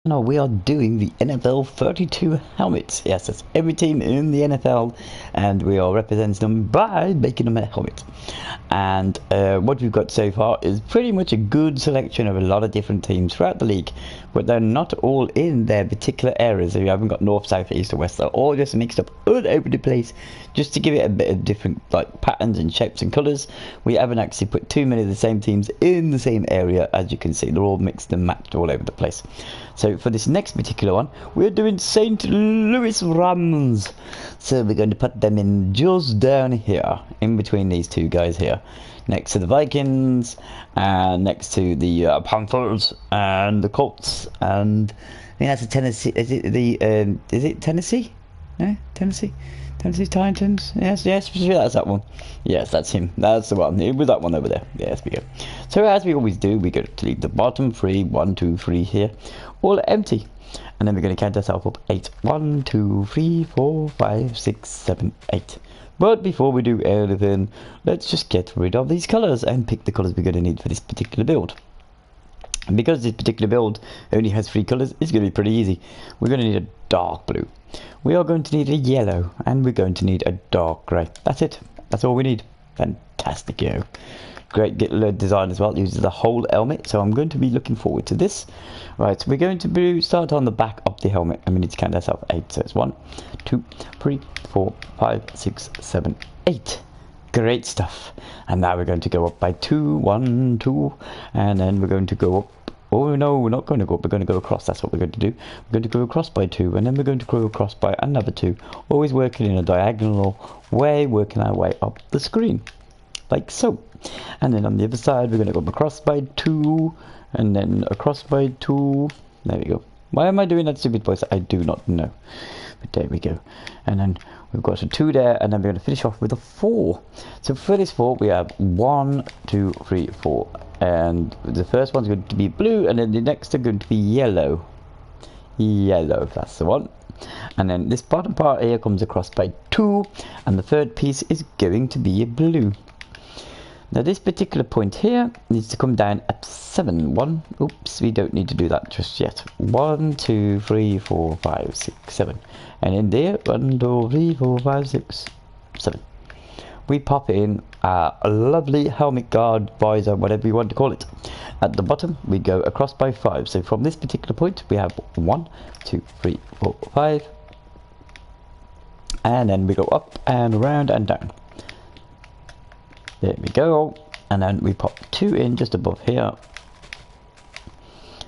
No, we are doing the NFL 32 helmets. Yes, that's every team in the NFL, and we are representing them by making them a helmet. And what we've got so far is pretty much a good selection of a lot of different teams throughout the league, but they're not all in their particular areas. So you haven't got north, south, east, or west. They're all just mixed up all over the place, just to give it a bit of different like patterns and shapes and colours. We haven't actually put too many of the same teams in the same area. As you can see, they're all mixed and matched all over the place. So for this next particular one, we're doing St. Louis Rams. So we're going to put them in just down here, in between these two guys here, next to the Vikings, and next to the Panthers and the Colts, and I think that's the Tennessee. Is it the? Is it Tennessee? No, Tennessee. Tennessee Titans. Yes, sure that's that one. Yes, that's him. That's the one. It was that one over there. Yes, we go. So as we always do, we go to leave the bottom three, 1, 2, 3 here, all empty, and then we're going to count ourselves up 8. 1, 2, 3, 4, 5, 6, 7, 8. But before we do anything, let's just get rid of these colours and pick the colours we're going to need for this particular build. And because this particular build only has 3 colours, it's going to be pretty easy. We're going to need a dark blue. We are going to need a yellow, and we're going to need a dark grey. That's it. That's all we need. Fantastic, yo. Great design as well. It uses the whole helmet, so I'm going to be looking forward to this. Right, we're going to start on the back of the helmet, and we need to count ourselves 8. So it's 1, 2, 3, 4, 5, 6, 7, 8. Great stuff. And now we're going to go up by 2, 1, 2, and then we're going to go up. Oh no, we're not going to go up, we're going to go across. That's what we're going to do. We're going to go across by 2, and then we're going to go across by another 2. Always working in a diagonal way, working our way up the screen, like so. And then on the other side, we're going to go across by 2, and then across by 2. There we go. Why am I doing that stupid voice? I do not know. But there we go. And then we've got a 2 there, and then we're going to finish off with a 4. So for this 4, we have 1, 2, 3, 4. And the first one's going to be blue, and then the next are going to be yellow. Yellow, that's the one. And then this bottom part here comes across by 2, and the third piece is going to be a blue. Now this particular point here needs to come down at 7. 1, oops, we don't need to do that just yet. 1, 2, 3, 4, 5, 6, 7. And in there, 1, 2, 3, 4, 5, 6, 7. We pop in a lovely helmet guard, visor, whatever you want to call it. At the bottom, we go across by 5. So from this particular point, we have 1, 2, 3, 4, 5. And then we go up and around and down. There we go. And then we pop 2 in just above here.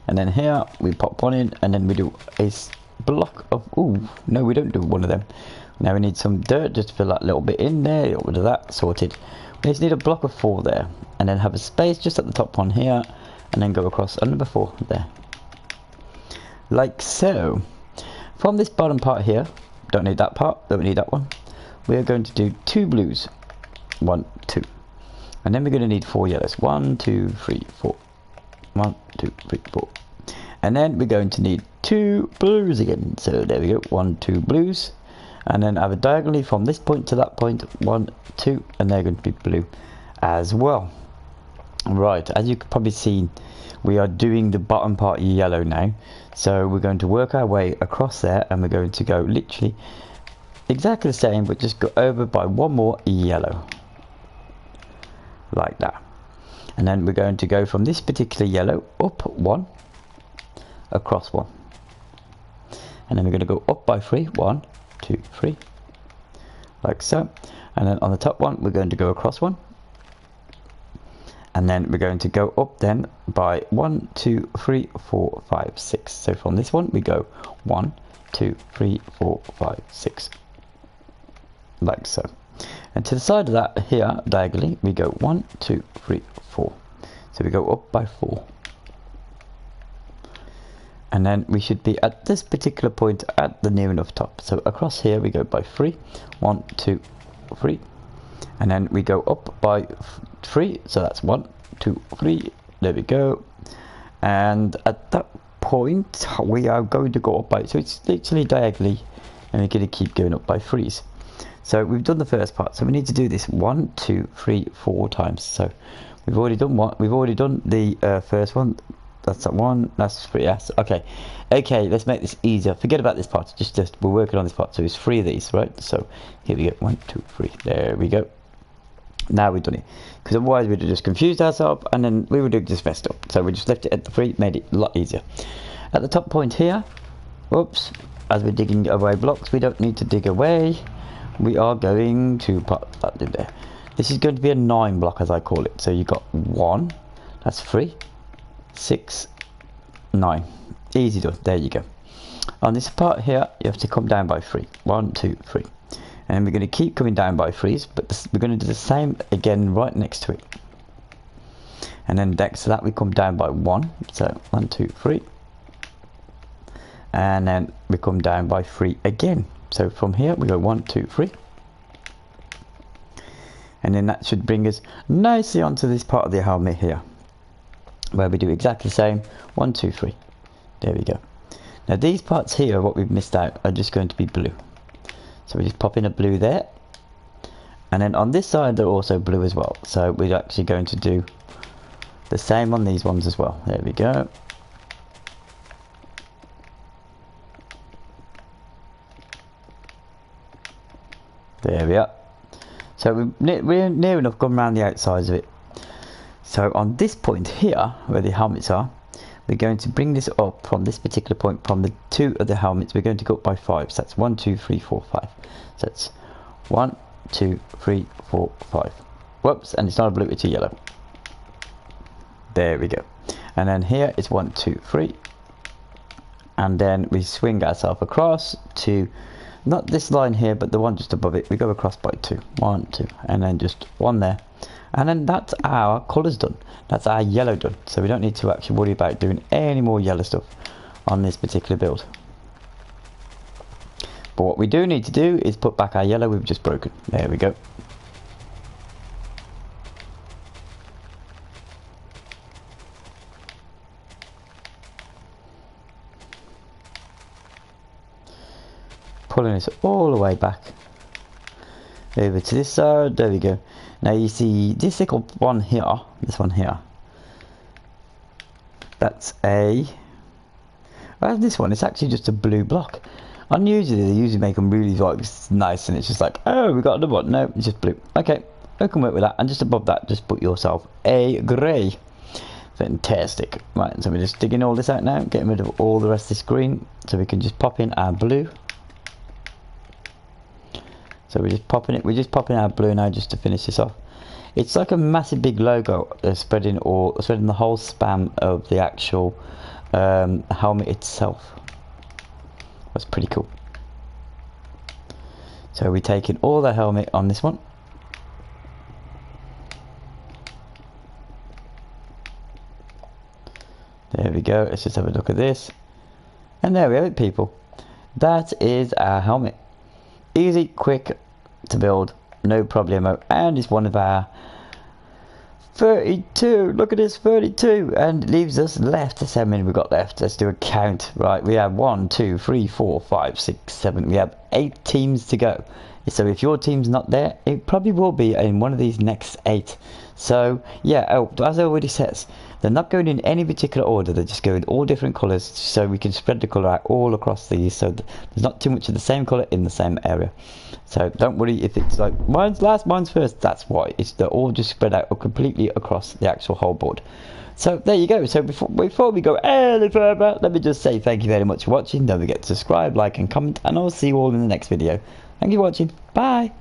And then here, we pop 1 in, and then we do a block of... Ooh, no, we don't do one of them. Now we need some dirt just to fill that little bit in there. Get rid of that, sorted. We just need a block of 4 there, and then have a space just at the top one here, and then go across another 4 there, like so. From this bottom part here, don't need that part, don't need that one. We are going to do 2 blues, 1, 2, and then we're going to need 4 yellows. 1, 2, 3, 4. 1, 2, 3, 4. And then we're going to need 2 blues again. So there we go, 1, 2 blues. And then have a diagonally from this point to that point, 1, 2, and they're going to be blue as well. Right, as you can probably see, we are doing the bottom part yellow now. So we're going to work our way across there, and we're going to go literally exactly the same, but just go over by 1 more yellow, like that. And then we're going to go from this particular yellow up 1, across 1, and then we're going to go up by 3, 1, 2, 3, like so. And then on the top one, we're going to go across 1, and then we're going to go up then by 1, 2, 3, 4, 5, 6. So from this one, we go 1, 2, 3, 4, 5, 6, like so. And to the side of that here, diagonally, we go 1, 2, 3, 4. So we go up by 4. And then we should be at this particular point at the near enough top. So across here we go by 3. 1, 2, 3. And then we go up by 3. So that's 1, 2, 3. There we go. And at that point we are going to go up by... So it's literally diagonally. And we're going to keep going up by 3s. So we've done the first part. So we need to do this 1, 2, 3, 4 times. So we've already done one. We've already done the first one. That's that one. That's 3. Yes. Okay. Okay. Let's make this easier. Forget about this part. Just we're working on this part. So it's 3 of these, right? So here we go. 1, 2, 3. There we go. Now we've done it. Because otherwise we'd have just confused ourselves, and then we would have just messed up. So we just left it at the 3, made it a lot easier. At the top point here, whoops, as we're digging away blocks, we don't need to dig away. We are going to put that in there. This is going to be a 9 block, as I call it. So you got 1, that's 3, 6, 9. Easy done. There you go. On this part here, you have to come down by 3. 1, 2, 3. And we're going to keep coming down by 3s, but we're going to do the same again right next to it. And then next to that, we come down by 1. So 1, 2, 3. And then we come down by 3 again. So from here, we go 1, 2, 3. And then that should bring us nicely onto this part of the helmet here, where we do exactly the same. 1, 2, 3. There we go. Now these parts here, what we've missed out, are just going to be blue. So we just pop in a blue there. And then on this side, they're also blue as well. So we're actually going to do the same on these ones as well. There we go. There we are. So we're near enough gone around the outsides of it. So on this point here, where the helmets are, we're going to bring this up from this particular point, from the 2 of the helmets, we're going to go up by 5. So that's 1, 2, 3, 4, 5. So that's 1, 2, 3, 4, 5. Whoops, and it's not a blue, it's a yellow. There we go. And then here it's 1, 2, 3. And then we swing ourselves across to, not this line here, but the one just above it. We go across by 2. 1, 2, and then just 1 there. And then that's our colours done. That's our yellow done. So we don't need to actually worry about doing any more yellow stuff on this particular build. But what we do need to do is put back our yellow we've just broken. There we go. Pulling this all the way back over to this side. There we go. Now you see this little one here, this one here, that's a, well, this one, it's actually just a blue block. Unusually they usually make them really like nice, and it's just like, oh, we got another one. No, it's just blue. Okay, I can work with that. And just above that, just put yourself a grey. Fantastic. Right, so we're just digging all this out now, getting rid of all the rest of this green, so we can just pop in our blue. So we're just popping our blue now just to finish this off. It's like a massive big logo spreading the whole span of the actual helmet itself. That's pretty cool. So we're taking all the helmet on this one. There we go. Let's just have a look at this. And there we have it, people. That is our helmet. Easy, quick to build, no problemo, and it's one of our 32. Look at this, 32, and it leaves us left. That's how many we've got left. Let's do a count. Right, we have 1, 2, 3, 4, 5, 6, 7. We have 8 teams to go. So if your team's not there, it probably will be in one of these next 8. So yeah, as it already says, they're not going in any particular order, they're just going all different colours, so we can spread the colour out all across these, so there's not too much of the same colour in the same area. So don't worry if it's like mine's last, mine's first, that's why. They're all just spread out completely across the actual whole board. So there you go. So before we go any further, let me just say thank you very much for watching. Don't forget to subscribe, like and comment, and I'll see you all in the next video. Thank you for watching. Bye.